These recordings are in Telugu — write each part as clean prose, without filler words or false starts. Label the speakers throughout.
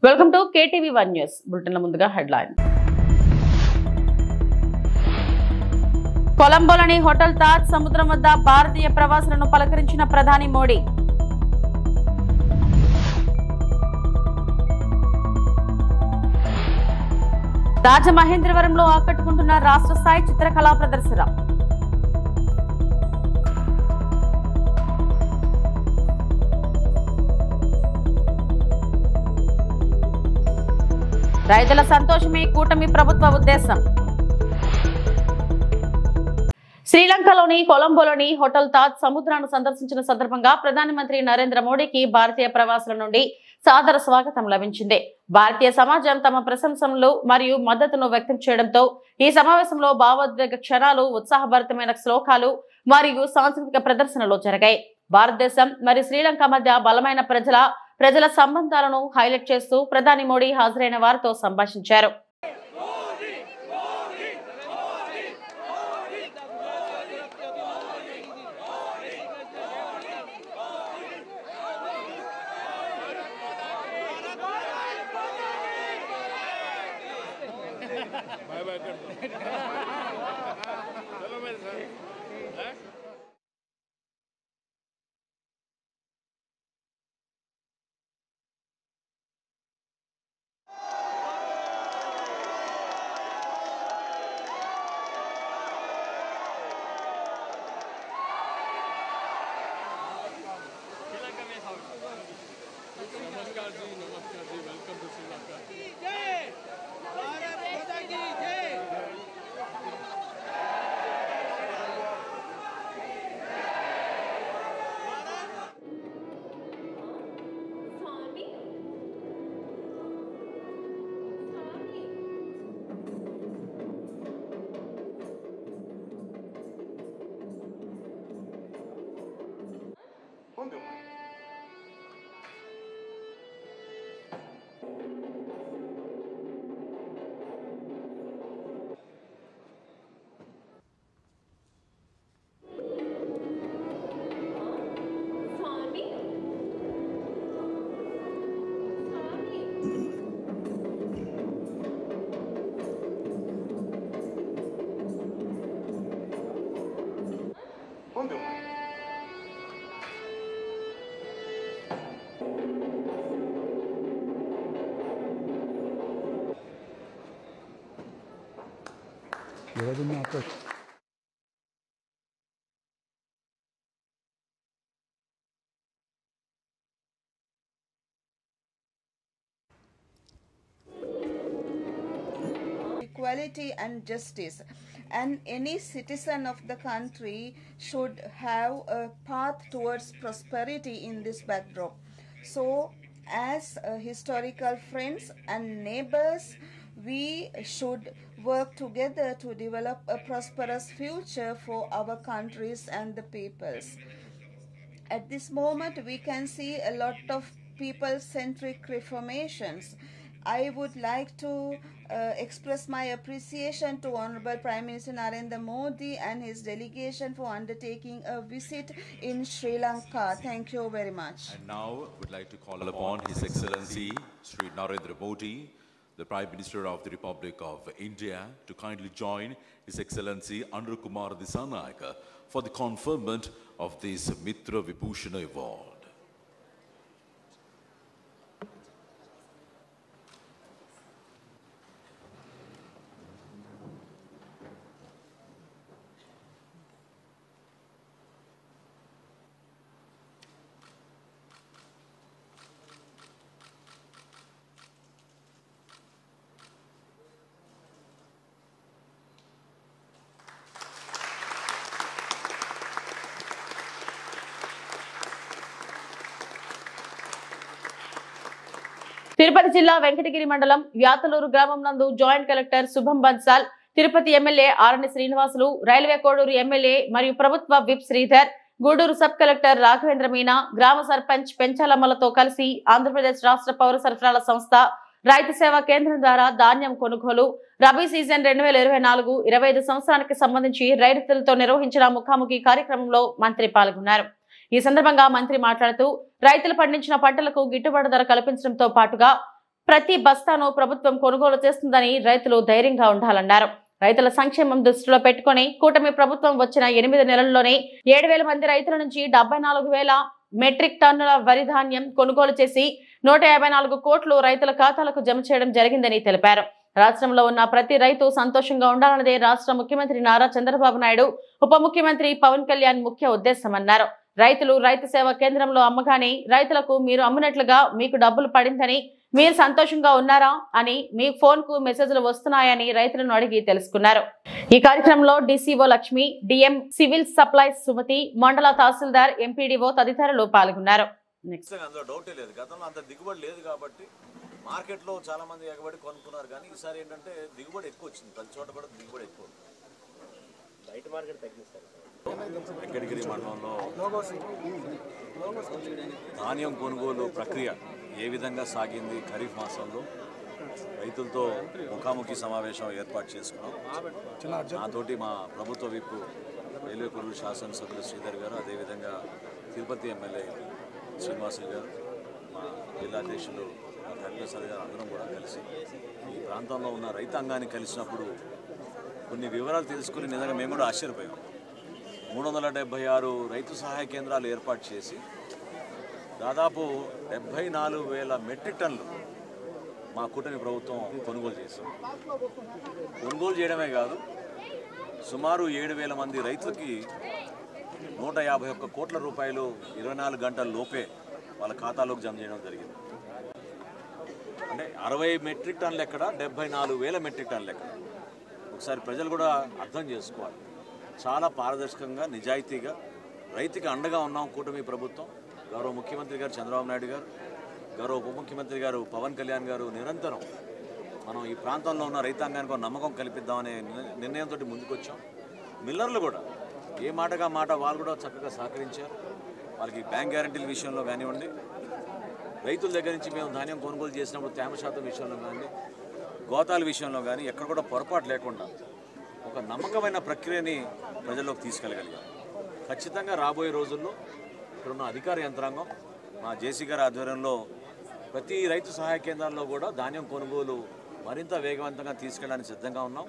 Speaker 1: Welcome to KTV1 news bulletin. ముందుగా హెడ్లైన్స్. కొలంబోలోని హోటల్ తాజ్ సముద్రం వద్ద భారతీయ ప్రవాసులను పలకరించిన ప్రధాని మోడీ. రాజమహేంద్రవరంలో ఆకట్టుకుంటున్న రాష్ట్ర స్థాయి చిత్రకళా ప్రదర్శన. రైతుల సంతోషమే కూటమి ప్రభుత్వ ఉద్దేశం. శ్రీలంకలోని కొలంబోలోని హోటల్ తాజ్ సముద్రాన్ని సందర్శించిన సందర్భంగా ప్రధానమంత్రి నరేంద్ర మోడీకి భారతీయ ప్రవాసుల నుండి సాదర స్వాగతం లభించింది. భారతీయ సమాజం తమ ప్రశంసలు మరియు మద్దతును వ్యక్తం చేయడంతో ఈ సమావేశంలో భావోద్వేగ క్షణాలు, ఉత్సాహభరితమైన శ్లోకాలు మరియు సాంస్కృతిక ప్రదర్శనలు జరిగాయి. భారతదేశం మరియు శ్రీలంక మధ్య బలమైన ప్రజల సంబంధాలను హైలైట్ చేస్తూ ప్రధాని మోడీ హాజరైన వారితో సంభాషించారు.
Speaker 2: Equality and justice, and any citizen of the country should have a path towards prosperity in this backdrop. So as historical friends and neighbors, we should work together to develop a prosperous future for our countries and the peoples. At this moment we can see a lot of people-centric reformations. I would like to express my appreciation to Honorable Prime Minister Narendra Modi and his delegation for undertaking a visit in Sri Lanka. Thank you very much.
Speaker 3: And now would like to call upon His Excellency Sri Narendra Modi, the Prime Minister of the Republic of India, to kindly join His Excellency Anur Kumar Dissanayake for the conferment of this Mitra Vibhushana Award.
Speaker 1: Tirupati జిల్లా వెంకటగిరి మండలం వ్యాతలూరు గ్రామం నందు joint collector Shubham Bansal, Tirupati MLA Arani Srinivasulu, railway Koduru MLA మరియు ప్రభుత్వ whip Sridhar, Gudur sub collector Raghavendra Meena, గ్రామ సర్పంచ్ పెంచాలమ్మలతో కలిసి ఆంధ్రప్రదేశ్ రాష్ట్ర పౌర సరఫరాల సంస్థ రైతు సేవా కేంద్రం ద్వారా ధాన్యం కొనుగోలు, రబీ సీజన్ 2024-25 సంవత్సరానికి సంబంధించి రైతులతో నిర్వహించిన ముఖాముఖి కార్యక్రమంలో మంత్రి పాల్గొన్నారు. ఈ సందర్భంగా మంత్రి మాట్లాడుతూ రైతులు పండించిన పంటలకు గిట్టుబాటు ధర కల్పించడంతో పాటుగా ప్రతి బస్తాను ప్రభుత్వం కొనుగోలు చేస్తుందని రైతులు ధైర్యంగా ఉండాలన్నారు. రైతుల సంక్షేమం దృష్టిలో పెట్టుకుని కూటమి ప్రభుత్వం వచ్చిన 8 నెలల్లోనే 7,000 మంది రైతుల నుంచి 74,000 మెట్రిక్ టన్నుల వరి ధాన్యం కొనుగోలు చేసి 154 కోట్లు రైతుల ఖాతాలకు జమ చేయడం జరిగిందని తెలిపారు. రాష్ట్రంలో ఉన్న ప్రతి రైతు సంతోషంగా ఉండాలన్నదే రాష్ట్ర ముఖ్యమంత్రి నారా చంద్రబాబు నాయుడు, ఉప ముఖ్యమంత్రి పవన్ కళ్యాణ్ ముఖ్య ఉద్దేశమన్నారు. రైతులు రైతు సేవా కేంద్రంలో అమ్మగానే రైతులకు మీరు అమ్మినట్లుగా మీకు డబ్బులు పడిందని, మీరు సంతోషంగా ఉన్నారా అని మీ ఫోన్ కు మెసేజ్లు వస్తున్నాయని రైతులను అడిగి తెలుసుకున్నారు. ఈ కార్యక్రమంలో DCO Lakshmi, DM civil supplies Sumathi, mandal tahsildar, MPDO తదితరులు పాల్గొన్నారు.
Speaker 4: మార్కెట్లో చాలా మంది ఎగబడి కొనుక్కున్నారు, కానీ ఈసారి ఏంటంటే దిగుబడి ఎక్కువ వచ్చింది. ప్రతి చోట కూడా దిగుబడి ఎక్కువ. బయట మార్కెట్ తగ్గిస్తారు. వెంకటగిరి మండలంలో ధాన్యం కొనుగోలు ప్రక్రియ ఏ విధంగా సాగింది, ఖరీఫ్ మాసంలో రైతులతో ముఖాముఖి సమావేశం ఏర్పాటు చేసుకున్నాం. నాతోటి మా ప్రభుత్వ విప్ రైల్వే కొనుగోలు శాసనసభ్యులు శ్రీధర్ గారు, అదేవిధంగా తిరుపతి ఎమ్మెల్యే శ్రీనివాసులు గారు, మా జిల్లాధ్యక్షులు హరిప్రసాద్ గారు అందరం కూడా కలిసి ఈ ప్రాంతంలో ఉన్న రైతాంగాన్ని కలిసినప్పుడు కొన్ని వివరాలు తెలుసుకుని నిజంగా మేము కూడా ఆశ్చర్యపోయాం. 376 రైతు సహాయ కేంద్రాలు ఏర్పాటు చేసి దాదాపు 74,000 మెట్రిక్ టన్నులు మా కూటమి ప్రభుత్వం కొనుగోలు చేశాం. కొనుగోలు చేయడమే కాదు, సుమారు 7,000 మంది రైతులకి 151 కోట్ల రూపాయలు 24 గంటల లోపే వాళ్ళ ఖాతాలోకి జమ చేయడం జరిగింది. అంటే 60 మెట్రిక్ టన్నులు ఎక్కడ, 74,000 మెట్రిక్ టన్నులు ఎక్కడ. ఒకసారి ప్రజలు కూడా అర్థం చేసుకోవాలి. చాలా పారదర్శకంగా, నిజాయితీగా రైతుకి అండగా ఉన్నాం కూటమి ప్రభుత్వం. గౌరవ ముఖ్యమంత్రి గారు చంద్రబాబు నాయుడు గారు, గౌరవ ఉప ముఖ్యమంత్రి గారు పవన్ కళ్యాణ్ గారు నిరంతరం మనం ఈ ప్రాంతంలో ఉన్న రైతాంగానికి నమ్మకం కల్పిద్దామనే నిర్ణయంతో ముందుకొచ్చాం. మిల్లర్లు కూడా ఏ మాటగా మాట వాళ్ళు కూడా చక్కగా సహకరించారు. వాళ్ళకి బ్యాంక్ గ్యారంటీల విషయంలో కానివ్వండి, రైతుల దగ్గర నుంచి మేము ధాన్యం కొనుగోలు చేసినప్పుడు తేమ శాతం విషయంలో కానీ, గోతాల విషయంలో కానీ ఎక్కడ కూడా పొరపాటు లేకుండా ఒక నమ్మకమైన ప్రక్రియని ప్రజల్లోకి తీసుకెళ్ళగలిగాం. ఖచ్చితంగా రాబోయే రోజుల్లో ఇక్కడున్న అధికార యంత్రాంగం మా జేసీ గారి ఆధ్వర్యంలో ప్రతి రైతు సహాయ కేంద్రాల్లో కూడా ధాన్యం కొనుగోలు మరింత వేగవంతంగా తీసుకెళ్ళడానికి సిద్ధంగా ఉన్నాం.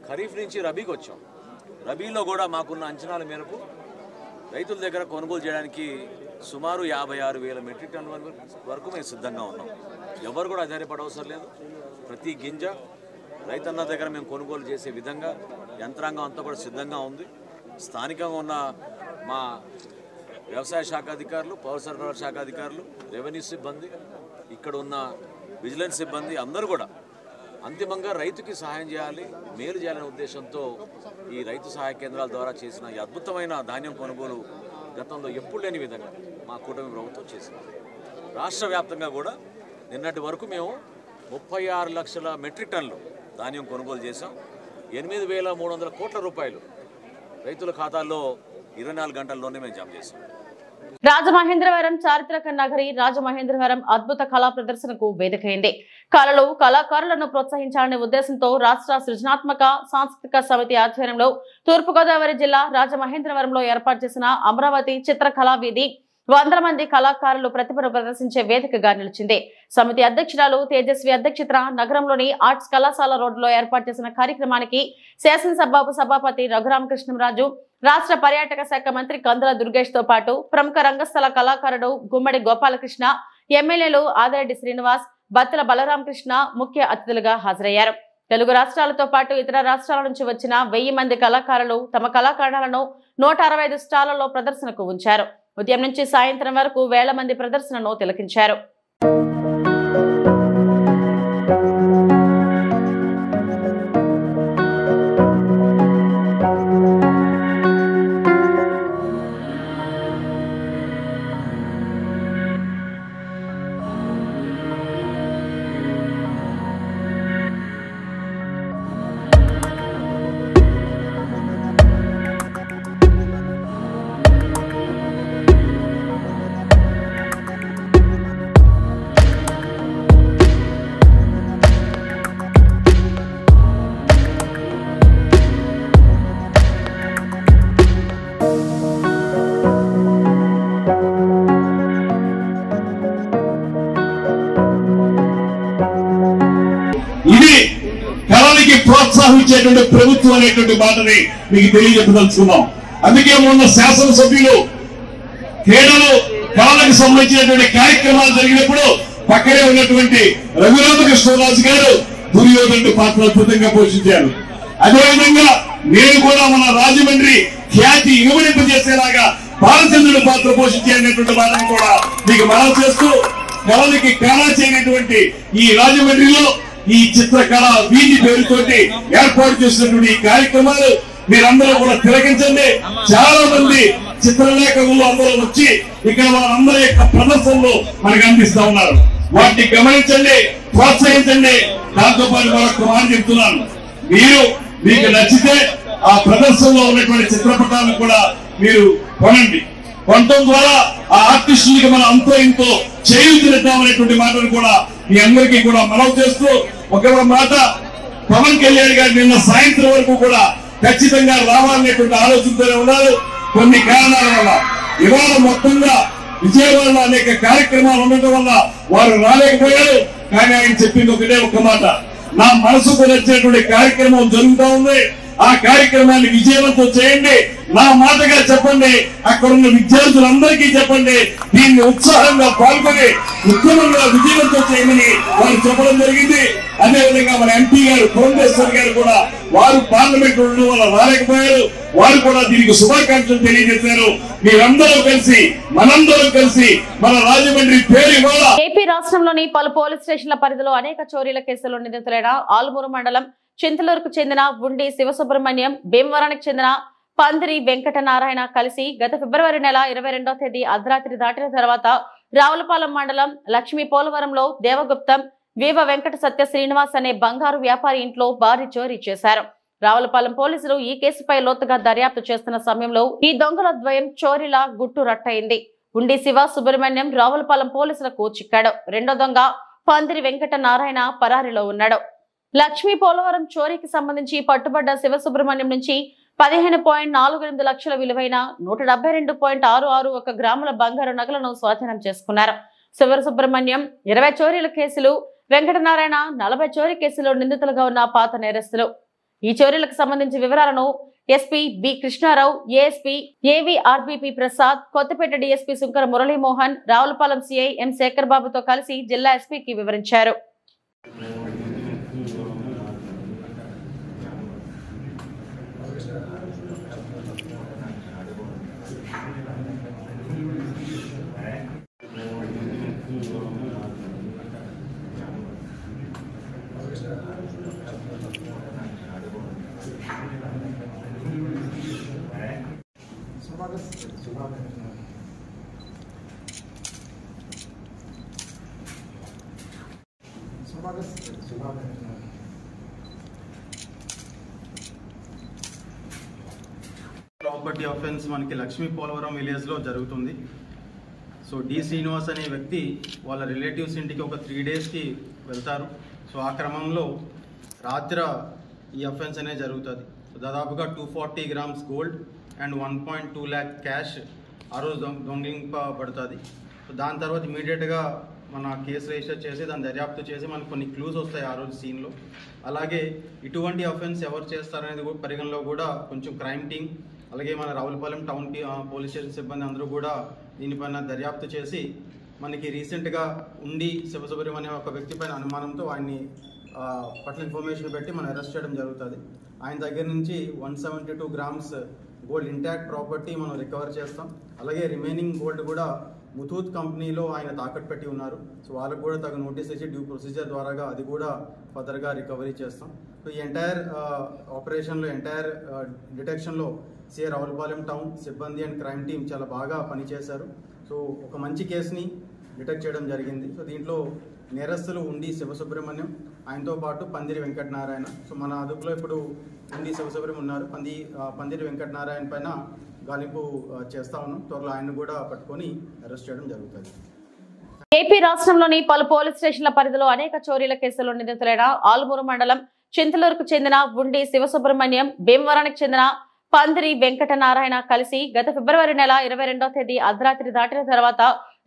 Speaker 4: ఖరీఫ్ నుంచి రబీకి వచ్చాం. రబీలో కూడా మాకున్న అంచనాల మేరకు రైతుల దగ్గర కొనుగోలు చేయడానికి సుమారు 56,000 మెట్రిక్ టన్నుల వరకు మేము సిద్ధంగా ఉన్నాం. ఎవరు కూడా ఆధారపడవసరం లేదు. ప్రతి గింజ రైతన్న దగ్గర మేము కొనుగోలు చేసే విధంగా యంత్రాంగం అంతా కూడా సిద్ధంగా ఉంది. స్థానికంగా ఉన్న మా వ్యవసాయ శాఖ అధికారులు, పౌర సరఫరాల శాఖ అధికారులు, రెవెన్యూ సిబ్బంది, ఇక్కడ ఉన్న విజిలెన్స్ సిబ్బంది అందరూ కూడా అంతిమంగా రైతుకి సహాయం చేయాలి, మేలు చేయాలనే ఉద్దేశంతో ఈ రైతు సహాయ కేంద్రాల ద్వారా చేసిన ఈ అద్భుతమైన ధాన్యం కొనుగోలు గతంలో ఎప్పుడు లేని విధంగా మా కూటమి ప్రభుత్వం చేసింది. రాష్ట్ర వ్యాప్తంగా కూడా నిన్నటి వరకు మేము 36 లక్షల మెట్రిక్ టన్నులు ధాన్యం కొనుగోలు చేశాం. 8,300 కోట్ల రూపాయలు రైతుల ఖాతాల్లో 24 గంటల్లోనే మేము జమ చేశాం.
Speaker 1: రాజమహేంద్రవరం చారిత్రక నగరి రాజమహేంద్రవరం అద్భుత కళా ప్రదర్శనకు వేదికైంది. కళలు, కళాకారులను ప్రోత్సహించాలనే ఉద్దేశంతో రాష్ట్ర సృజనాత్మక సాంస్కృతిక సమితి ఆధ్వర్యంలో తూర్పుగోదావరి జిల్లా రాజమహేంద్రవరంలో ఏర్పాటు చేసిన అమరావతి చిత్రకళా వీధి 100 మంది కళాకారులు ప్రతిభను ప్రదర్శించే వేదికగా నిలిచింది. సమితి అధ్యక్షురాలు తేజస్వి అధ్యక్షతన నగరంలోని ఆర్ట్స్ కళాశాల రోడ్డులో ఏర్పాటు చేసిన కార్యక్రమానికి శాసనసభ సభాపతి రఘురామకృష్ణంరాజు, రాష్ట్ర పర్యాటక శాఖ మంత్రి కందుల దుర్గేష్ తో పాటు ప్రముఖ రంగస్థల కళాకారుడు గుమ్మడి గోపాలకృష్ణ, ఎమ్మెల్యేలు ఆదిరెడ్డి శ్రీనివాస్, బత్తల బలరామకృష్ణ ముఖ్య అతిథులుగా హాజరయ్యారు. తెలుగు రాష్ట్రాలతో పాటు ఇతర రాష్ట్రాల నుంచి వచ్చిన 1000 మంది కళాకారులు తమ కళాఖండాలను 165 స్టాళ్లలో ప్రదర్శనకు ఉంచారు. ఉదయం నుంచి సాయంత్రం వరకు వేల మంది ప్రదర్శనను తిలకించారు.
Speaker 5: ఇది కళలకి ప్రోత్సాహం ఇచ్చేటువంటి ప్రభుత్వం అనేటువంటి మాటని మీకు తెలియజెప్పదలుచుకున్నాం. అందుకే మొన్న శాసనసభ్యులు క్రీడలు కళలకు సంబంధించినటువంటి కార్యక్రమాలు జరిగినప్పుడు పక్కనే ఉన్నటువంటి రఘురామకృష్ణరాజు గారు దుర్యోధనుడు పాత్ర అద్భుతంగా పోషించారు. అదేవిధంగా నేను కూడా మన రాజమండ్రి ఖ్యాతి ఇనుమడింపజేసేలాగా బాలచంద్రుడు పాత్ర పోషించేటువంటి మాటను కూడా మీకు మనం చేస్తూ కళలకి కళ చేయనటువంటి ఈ రాజమండ్రిలో ఈ చిత్రకళ వీధి పేరుతోటి ఏర్పాటు చేసినటువంటి ఈ కార్యక్రమాలు మీరందరూ కూడా తిలకించండి. చాలా మంది చిత్రలేఖకులు అందరూ వచ్చి ఇక్కడ వాళ్ళందరి యొక్క ప్రదర్శనలు మనకు అందిస్తా ఉన్నారు. వాటిని గమనించండి, ప్రోత్సహించండి. దాంతో పాటు మరొక మాట చెప్తున్నాను, మీకు నచ్చితే ఆ ప్రదర్శనలో ఉన్నటువంటి చిత్రపటాలను కూడా మీరు కొనండి. కొనడం ద్వారా ఆ ఆర్టిస్టులకి మనం అంతో ఇంతో చేయుతిద్దామనేటువంటి మాటను కూడా మీ అందరికీ కూడా మనవి చేస్తూ ఒక మాట, పవన్ కళ్యాణ్ గారు నిన్న సాయంత్రం వరకు కూడా ఖచ్చితంగా రావాలనేటువంటి ఆలోచనతోనే ఉన్నారు. కొన్ని కారణాల వల్ల ఇవాళ మొత్తంగా విజయవాడలో అనేక కార్యక్రమాలు ఉండటం వల్ల వారు రాలేకపోయారు. కానీ ఆయన చెప్పింది ఒకటే ఒక్క మాట, నా మనసుకు నచ్చినటువంటి కార్యక్రమం జరుగుతూ ఉంది, ఆ కార్యక్రమాన్ని విజయవంతం చేయండి, నా మాటగా చెప్పండి, అక్కడున్న విద్యార్థులందరికీ చెప్పండి, దీన్ని ఉత్సాహంగా పాల్గొని ఉద్యమంగా విజయవంతం చేయమని వారు చెప్పడం జరిగింది. అదేవిధంగా మన ఎంపీ గారు పురంధేశ్వర్ గారు కూడా వారు పార్లమెంట్ ఉండడం వల్ల రాలేకపోయారు. వారు కూడా దీనికి శుభాకాంక్షలు తెలియజేశారు. మీరందరూ కలిసి మనందరం కలిసి మన రాజమండ్రి పేరు ఇవాళ.
Speaker 1: ఏపీ రాష్ట్రంలోని పలు పోలీస్ స్టేషన్ల పరిధిలో అనేక చోరీల కేసుల్లో నిందితులైన ఆల్మూరు మండలం చింతలూరుకు చెందిన ఉండి శివసుబ్రహ్మణ్యం, భీమవరానికి చెందిన పందిరి వెంకటనారాయణ కలిసి గత ఫిబ్రవరి నెల 22వ తేదీ అర్ధరాత్రి దాటిన తర్వాత రావులపాలెం మండలం లక్ష్మీ పోలవరంలో దేవగుప్తం వీవ వెంకట సత్య శ్రీనివాస్ అనే బంగారు వ్యాపారి ఇంట్లో భారీ చోరీ చేశారు. రావులపాలెం పోలీసులు ఈ కేసుపై లోతుగా దర్యాప్తు చేస్తున్న సమయంలో ఈ దొంగల ద్వయం చోరీలా గుట్టు రట్టయింది. ఉండి శివ సుబ్రహ్మణ్యం రావులపాలెం పోలీసులకు చిక్కాడు. రెండో దొంగ పందిరి వెంకట నారాయణ పరారీలో ఉన్నాడు. లక్ష్మీ పోలవరం చోరీకి సంబంధించి పట్టుబడ్డ శివసుబ్రహ్మణ్యం నుంచి 15.48 లక్షల విలువైన 172.661 గ్రాముల బంగారు నగలను స్వాధీనం చేసుకున్నారు. శివసుబ్రహ్మణ్యం 20 చోరీల కేసులు, వెంకటనారాయణ 40 చోరీ కేసులో నిందితులుగా ఉన్న పాత నేరస్తులు. ఈ చోరీలకు సంబంధించి వివరాలను SP B Krishnarao, ASP AVRBP Prasad, Kothapeta DSP Shunkara Muralimohan, Ravulapalem CI M Sekhar బాబుతో కలిసి జిల్లా ఎస్పీకి వివరించారు.
Speaker 6: ప్రాపర్టీ ఆఫెన్స్ మనకి లక్ష్మీ పోలవరం విలేజ్ లో జరుగుతుంది. సో డి శ్రీనివాస్ అనే వ్యక్తి వాళ్ళ రిలేటివ్స్ ఇంటికి ఒక 3 days కి వెళ్తారు. సో ఆ క్రమంలో రాత్రి ఈ అఫెన్స్ అనేది జరుగుతుంది. దాదాపుగా 240 grams gold and 1.2 lakh cash ఆ రోజు దొంగిలింపబడుతుంది. సో దాని తర్వాత ఇమీడియట్గా మన కేసు రిజిస్టర్ చేసి దాన్ని దర్యాప్తు చేసి మనకు కొన్ని క్లూస్ వస్తాయి ఆ రోజు సీన్లో. అలాగే ఇటువంటి అఫెన్స్ ఎవరు చేస్తారనేది పరిగణలో కూడా కొంచెం క్రైమ్ టీమ్ అలాగే మన రావులపాలెం టౌన్ పోలీస్ స్టేషన్ సిబ్బంది అందరూ కూడా దీనిపైన దర్యాప్తు చేసి మనకి రీసెంట్గా ఉండి శివసుబ్రహ్మణ్యం అనే ఒక వ్యక్తి పైన అనుమానంతో ఆయన్ని పట్ల ఇన్ఫర్మేషన్ పెట్టి మనం అరెస్ట్ చేయడం జరుగుతుంది. ఆయన దగ్గర నుంచి 172 grams గోల్డ్ ఇంటాక్ట్ ప్రాపర్టీ మనం రికవర్ చేస్తాం. అలాగే రిమైనింగ్ గోల్డ్ కూడా ముతూత్ కంపెనీలో ఆయన తాకట్టు పెట్టి ఉన్నారు. సో వాళ్ళకు కూడా తగు నోటీస్ ఇచ్చి డ్యూ ప్రొసీజర్ ద్వారాగా అది కూడా ఫర్దర్గా రికవరీ చేస్తాం. సో ఈ ఎంటైర్ ఆపరేషన్లో ఎంటైర్ డిటెక్షన్లో సిఐ రావులపాలెం టౌన్ సిబ్బంది అండ్ క్రైమ్ టీమ్ చాలా బాగా పనిచేశారు. సో ఒక మంచి కేసుని డిటెక్ట్ చేయడం జరిగింది. సో దీంట్లో నేరస్తులు ఉండి శివసుబ్రహ్మణ్యం, ఆయనతో పాటు పందిరి వెంకటనారాయణ. సో మన అదుపులో ఇప్పుడు ఉండి శివసుబ్రహ్మణ్యం ఉన్నారు. పందిరి వెంకటనారాయణ పైన గాలింపు చేస్తా ఉన్నాం. త్వరలో ఆయన కూడా పట్టుకొని అరెస్ట్ చేయడం జరుగుతుంది.
Speaker 1: ఏపీ రాష్ట్రంలోని పలు పోలీస్ స్టేషన్ల పరిధిలో అనేక చోరీల కేసుల్లో నిందితులైన ఆల్మూరు మండలం చింతలూరుకు చెందిన ఉండి శివసుబ్రహ్మణ్యం, భీమవరానికి చెందిన పందిరి వెంకటనారాయణ కలిసి గత ఫిబ్రవరి నెల 22వ తేదీ అర్ధరాత్రి దాటిన తర్వాత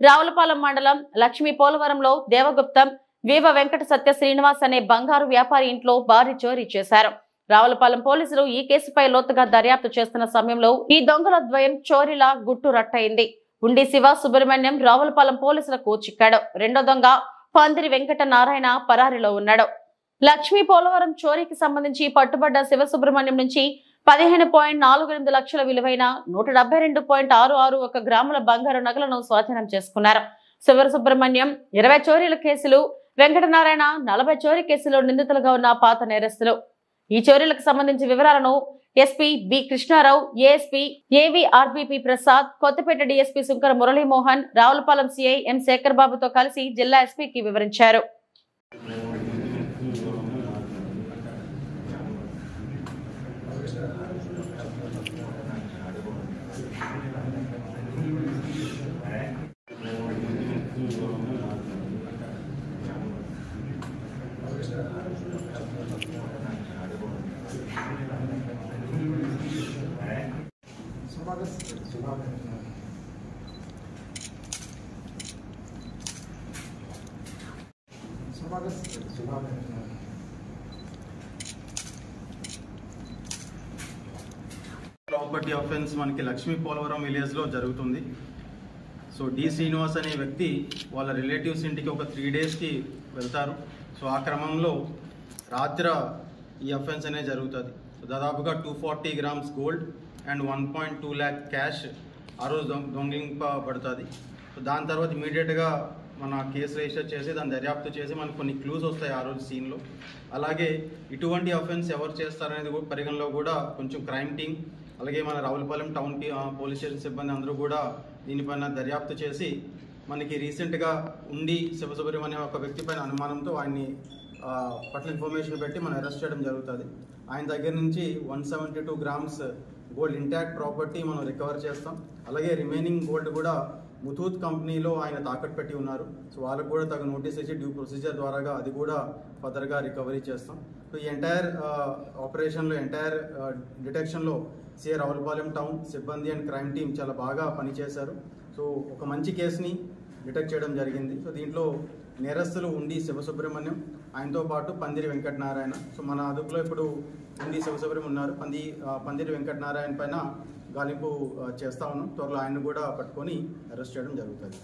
Speaker 1: రావులపాలెం మండలం లక్ష్మీ పోలవరంలో దేవగుప్తం వీవ వెంకట సత్య శ్రీనివాస్ అనే బంగారు వ్యాపారి ఇంట్లో భారీ చోరీ చేశారు. రావులపాలెం పోలీసులు ఈ కేసుపై లోతుగా దర్యాప్తు చేస్తున్న సమయంలో ఈ దొంగల ద్వయం చోరీలా గుట్టు రట్టయింది. ఉండి శివ సుబ్రహ్మణ్యం రావులపాలెం పోలీసులకు చిక్కాడు. రెండో దొంగ పందిరి వెంకట నారాయణ పరారీలో ఉన్నాడు. లక్ష్మీ పోలవరం చోరీకి సంబంధించి పట్టుబడ్డ శివ సుబ్రహ్మణ్యం నుంచి 15.48 లక్షల విలువైన 172.661 గ్రాముల బంగారు నగలను స్వాధీనం చేసుకున్నారు. శివ సుబ్రహ్మణ్యం 20 చోరీల కేసులు, వెంకటనారాయణ 40 చోరీ కేసులో నిందితులుగా ఉన్న పాత నేరస్తులు. ఈ చోరీలకు సంబంధించి వివరాలను SP B Krishnarao, ASP AVRBP Prasad, Kothapeta DSP Shankara Muralimohan, Ravulapalem CI M Sekhar బాబుతో కలిసి జిల్లా ఎస్పీకి వివరించారు.
Speaker 6: ప్రాపర్టీ ఆఫెన్స్ మనకి లక్ష్మీ పోలవరం విలేజ్లో జరుగుతుంది. సో డి శ్రీనివాస్ అనే వ్యక్తి వాళ్ళ రిలేటివ్స్ ఇంటికి ఒక 3 డేస్కి వెళ్తారు. సో ఆ క్రమంలో రాత్రి ఈ అఫెన్స్ అనేది జరుగుతుంది. సో దాదాపుగా 240 grams gold and 1.2 lakh cash ఆ రోజు దొంగిలింపబడుతుంది. సో దాని తర్వాత ఇమీడియట్గా మన కేసు రిజిస్టర్ చేసి దాన్ని దర్యాప్తు చేసి మనకు కొన్ని క్లూస్ వస్తాయి ఆ రోజు సీన్లో. అలాగే ఇటువంటి అఫెన్స్ ఎవరు చేస్తారనేది కూడా పరిగణలో కూడా కొంచెం క్రైమ్ టీమ్, అలాగే మన రావులపాలెం టౌన్ పోలీస్ స్టేషన్ సిబ్బంది అందరూ కూడా దీనిపైన దర్యాప్తు చేసి మనకి రీసెంట్గా ఉండి శివసుబ్రహ్మణ్యం ఒక వ్యక్తి పైన అనుమానంతో ఆయన్ని పట్ల ఇన్ఫర్మేషన్ పెట్టి మనం అరెస్ట్ చేయడం జరుగుతుంది. ఆయన దగ్గర నుంచి 172 గ్రామ్స్ గోల్డ్ ఇంటాక్ట్ ప్రాపర్టీ మనం రికవర్ చేస్తాం. అలాగే రిమైనింగ్ గోల్డ్ కూడా ముతూత్ కంపెనీలో ఆయన తాకట్టు పెట్టి ఉన్నారు. సో వాళ్ళకు కూడా తగు నోటీస్ ఇచ్చి డ్యూ ప్రొసీజర్ ద్వారాగా అది కూడా ఫర్దర్గా రికవరీ చేస్తాం. సో ఈ ఎంటైర్ ఆపరేషన్లో ఎంటైర్ డిటెక్షన్లో సిఐ రావులపాలెం టౌన్ సిబ్బంది అండ్ క్రైమ్ టీమ్ చాలా బాగా పనిచేశారు. సో ఒక మంచి కేసుని డిటెక్ట్ చేయడం జరిగింది. సో దీంట్లో నేరస్తులు ఉండి శివసుబ్రహ్మణ్యం, ఆయనతో పాటు పందిరి వెంకటనారాయణ. సో మన అదుపులో ఇప్పుడు ఉండి శివసుబ్రహ్మణ్యం ఉన్నారు. పందిరి వెంకటనారాయణ పైన గాలింపు చేస్తా ఉన్నాం. త్వరలో ఆయన కూడా పట్టుకొని అరెస్ట్ చేయడం జరుగుతుంది.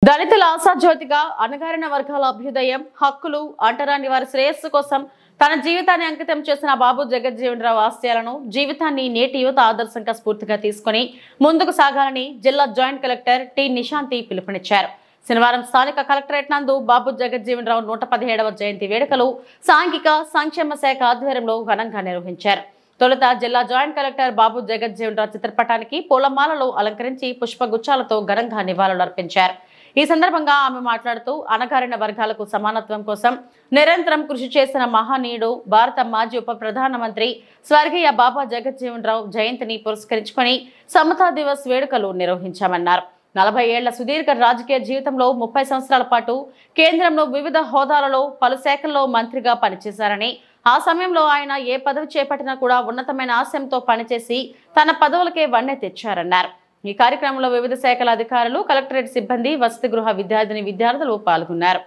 Speaker 1: దళితుల ఆశాజ్యోతిగా అణగారిన వర్గాల అభ్యుదయం, హక్కులు, అంటరాని వారి శ్రేయస్సు కోసం తన జీవితాన్ని అంకితం చేసిన బాబు జగజ్జీవన్ రావు ఆశయాలను, జీవితాన్ని నేటి యువత ఆదర్శంగా స్ఫూర్తిగా తీసుకుని ముందుకు సాగాలని జిల్లా జాయింట్ కలెక్టర్ టి నిశాంతి పిలుపునిచ్చారు. శనివారం స్థానిక కలెక్టరేట్ నందు బాబు జగజ్జీవన్ రావు 117వ జయంతి వేడుకలు సాంఘిక సంక్షేమ శాఖ ఆధ్వర్యంలో ఘనంగా నిర్వహించారు. తొలుత జిల్లా జాయింట్ కలెక్టర్ బాబు జగజ్జీవన్ రావు చిత్రపటానికి పూలమాలలు అలంకరించి పుష్పగుచ్చాలతో ఘనంగా నివాళులు అర్పించారు. ఈ సందర్భంగా ఆమె మాట్లాడుతూ అణగారిన వర్గాలకు సమానత్వం కోసం నిరంతరం కృషి చేసిన మహనీయుడు, భారత మాజీ ఉప ప్రధానమంత్రి స్వర్గీయ బాబా జగజ్జీవన్ రావు జయంతిని పురస్కరించుకొని సమతా దివస్ వేడుకలు నిర్వహించామన్నారు. 40 ఏళ్ల సుదీర్ఘ రాజకీయ జీవితంలో 30 సంవత్సరాల పాటు కేంద్రంలో వివిధ హోదాలలో పలు శాఖల్లో మంత్రిగా పనిచేశారని, ఆ సమయంలో ఆయన ఏ పదవి చేపట్టినా కూడా ఉన్నతమైన ఆశయంతో పనిచేసి తన పదవులకే వన్నె తెచ్చారన్నారు. ఈ కార్యక్రమంలో వివిధ శాఖల అధికారులు, కలెక్టరేట్ సిబ్బంది, వసతి గృహ విద్యార్థులు పాల్గొన్నారు.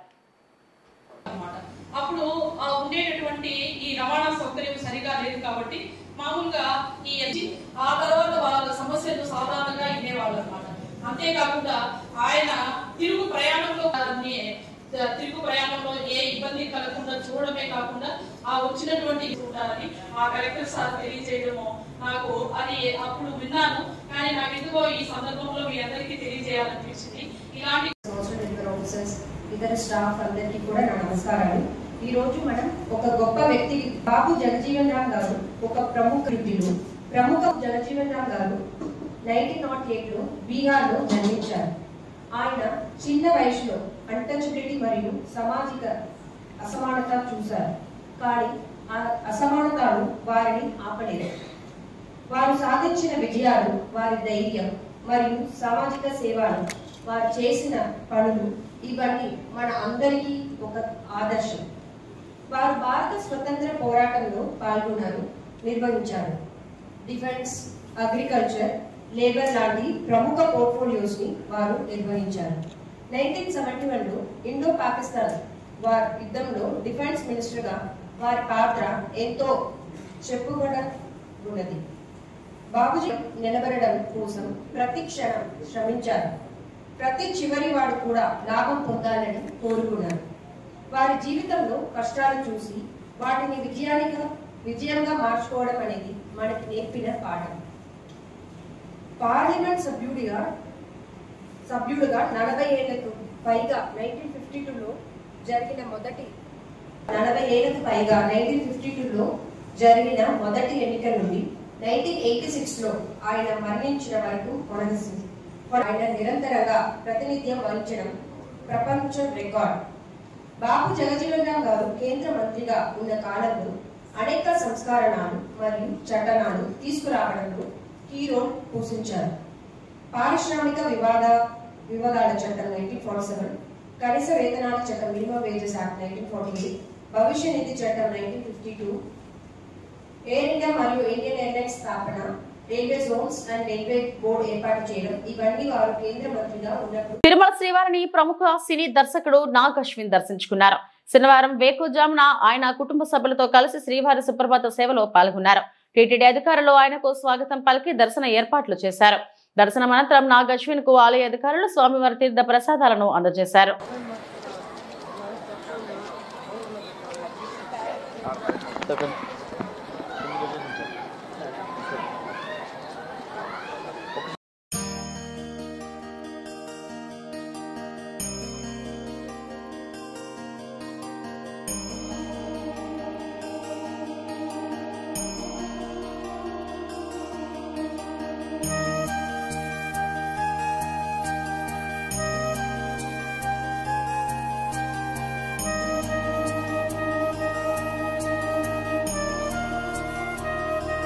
Speaker 7: అప్పుడు ఉండేటటువంటి ఈ రవాణా సౌకర్యం సరిగా లేదు కాబట్టి మామూలుగా ఆ తర్వాత వాళ్ళ సమస్యలు సాధారణంగా ఇనేవాళ్ళు అన్నమాట. అంతేకాకుండా ఆయన తిరుగు ప్రయాణంలో ఏ ఇబ్బంది కలగకుండా చూడడమే కాకుండా ఆ వచ్చినటువంటి ఉంటారని ఆ కలెక్టర్ సార్ తెలియజేయడము నాకు అది అప్పుడు విన్నాను. కానీ నాకు ఎందుకో ఈ సందర్భంలో మీ అందరికీ తెలియజేయాలనిపించింది. ఇలాంటి
Speaker 8: ఇతర స్టాఫ్ అందరికీ కూడా నా నమస్కారాలు. ఈ రోజు మనం ఒక గొప్ప వ్యక్తి బాబు జగజీవన్ రామ్ గారు ఒక ప్రముఖ జగజీవన్ రామ్ గారు 1908లో బీహార్లో జన్మించారు. ఆయన చిన్న వయసులో అన్టచబిలిటీ మరియు సామాజిక అసమానత చూశారు. కానీ ఆ అసమానతలు వారిని ఆపలేదు. వారు సాధించిన విజయాలు, వారి ధైర్యం మరియు సామాజిక సేవలు, వారు చేసిన పనులు ఇవన్నీ మన అందరికీ ఒక ఆదర్శం. వారు భారత స్వతంత్ర పోరాటంలో పాల్గొన్నారు, నిర్వహించారు. డిఫెన్స్, అగ్రికల్చర్, లేబర్ లాంటి ప్రముఖ పోర్ట్ఫోలియోస్ ని వారు నిర్వహించారు. 1971లో ఇండో పాకిస్తాన్ వారి యుద్ధంలో డిఫెన్స్ మినిస్టర్గా వారి పాత్ర ఎంతో చెప్పుకోదగినది. బాబుజీ నిలబడడం కోసం ప్రతి క్షణం శ్రమించారు. ప్రతి చివరి వాడు కూడా లాభం పొందాలని కోరుకున్నారు. వారి జీవితంలో కష్టాలు చూసి వాటిని విజయంగా మార్చుకోవడం అనేది మనకి నేర్పిన పాఠం. పార్లమెంట్ సభ్యుడిగా 40 ఏళ్లకు పైగా 1952లో జరిగిన మొదటి ఎన్నిక నుండి 1986లో ఆయన మరణించిన వరకు కొనసాగింది. ఆయన నిరంతరంగా ప్రాతినిధ్యం వహించడం ప్రపంచ రికార్డ్. బాబు జగజీవన్ రామ్ గారు కేంద్ర మంత్రిగా ఉన్న కాలంలో అనేక సంస్కరణలు మరియు చట్టాలను తీసుకురావడంలో కీ రోల్ పోషించారు. పారిశ్రామిక వివాదాల చట్టం 1947, కనీస వేతనాల చట్టం మినిమం వేజెస్ యాక్ట్ 1948, భవిష్య నిధి చట్టం 1952, ఎయిర్ ఇండియా మరియు ఇండియన్ ఎయిర్లైన్స్ స్థాపన, railway Jones and railway board ఏర్పాటు చేయడం, ఇవన్నీ వారు కేంద్ర మంత్రిగా ఉన్నప్పుడు.
Speaker 1: తిరుమల శ్రీవారిని ప్రముఖ సినీ దర్శకుడు నాగ్ అశ్విన్ దర్శించుకున్నారు. శనివారం వేకువజామున ఆయన కుటుంబ సభ్యులతో కలిసి శ్రీవారి సుప్రభాత సేవలో పాల్గొన్నారు. టీటీడీ అధికారులు ఆయనకు స్వాగతం పలికి దర్శన ఏర్పాట్లు చేశారు. దర్శనం అనంతరం నాగ్ అశ్విన్ కు ఆలయ అధికారులు స్వామివారి తీర్థ ప్రసాదాలను అందజేశారు.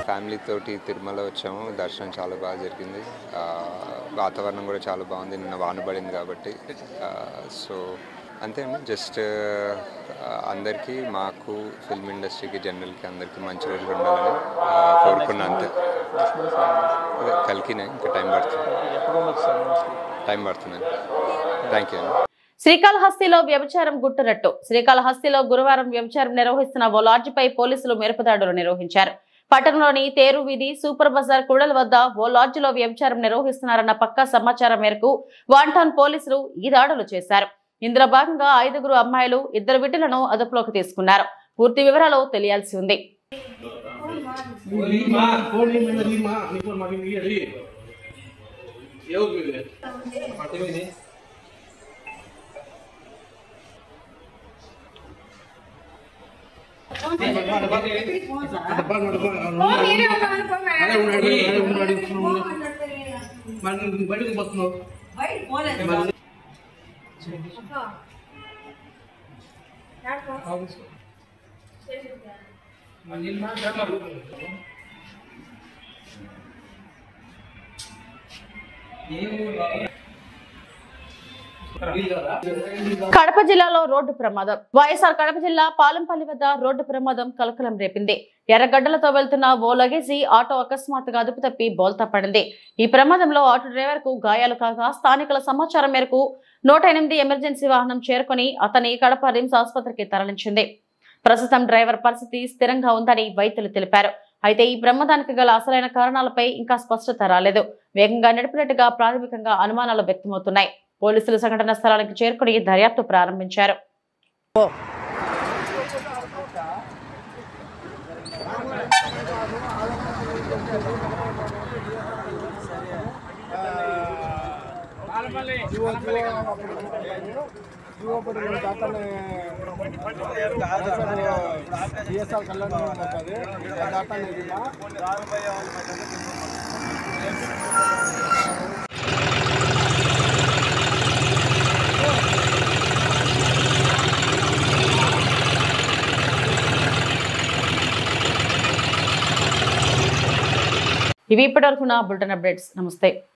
Speaker 9: ఫ్యామిలీ తోటి తిరుమల వచ్చాము. దర్శనం చాలా బాగా జరిగింది. వాతావరణం కూడా చాలా బాగుంది. నిన్న వాన పడింది కాబట్టి. సో అంతే అండి. జస్ట్ అందరికీ, మాకు ఫిల్మ్ ఇండస్ట్రీకి, జనరల్కి అందరికీ మంచి రోజులు ఉండాలని కోరుకున్నా. అంతే. కలికినాయి, ఇంకా టైం పడుతుంది. Thank you.
Speaker 1: శ్రీకాళహస్తిలో వ్యభిచారం గుట్టురట్టు. శ్రీకాళహస్తిలో గురువారం వ్యభిచారం నిర్వహిస్తున్న ఓ లాడ్జిపై పోలీసులు మెరుపుదాడులు నిర్వహించారు. పట్టణంలోని తేరు వీధి, సూపర్ బజార్ కూడల వద్ద ఓ లాడ్జిలో వ్యభిచారం నిర్వహిస్తున్నారన్న పక్కా సమాచారం మేరకు వాంటాన్ పోలీసులు ఈ దాడులు చేశారు. ఇందులో భాగంగా 5 అమ్మాయిలు, 2 బిడ్డలను అదుపులోకి తీసుకున్నారు. పూర్తి వివరాలు తెలియాల్సి ఉంది. కడప జిల్లాలో రోడ్డు ప్రమాదం. వైఎస్ఆర్ కడప జిల్లా పాలంపల్లి వద్ద రోడ్డు ప్రమాదం కలకలం రేపింది. ఎర్రగడ్డలతో వెళ్తున్న ఓ లగేజీ ఆటో అకస్మాత్తుగా అదుపు తప్పి బోల్తా పడింది. ఈ ప్రమాదంలో ఆటో డ్రైవర్ కు గాయాలు కాగా స్థానికుల సమాచారం మేరకు 108 ఎమర్జెన్సీ వాహనం చేరుకుని అతని కడప రిమ్స్ ఆసుపత్రికి తరలించింది. ప్రస్తుతం డ్రైవర్ పరిస్థితి స్థిరంగా ఉందని వైద్యులు తెలిపారు. అయితే ఈ ప్రమాదానికి గల అసలైన కారణాలపై ఇంకా స్పష్టత రాలేదు. వేగంగా నడిపినట్టుగా ప్రాథమికంగా అనుమానాలు వ్యక్తమవుతున్నాయి. పోలీసులు సంఘటన స్థలానికి చేరుకుని దర్యాప్తు ప్రారంభించారు. ఇవి ఇప్పటివరకు నా బులెటిన్ అప్డేట్స్. నమస్తే.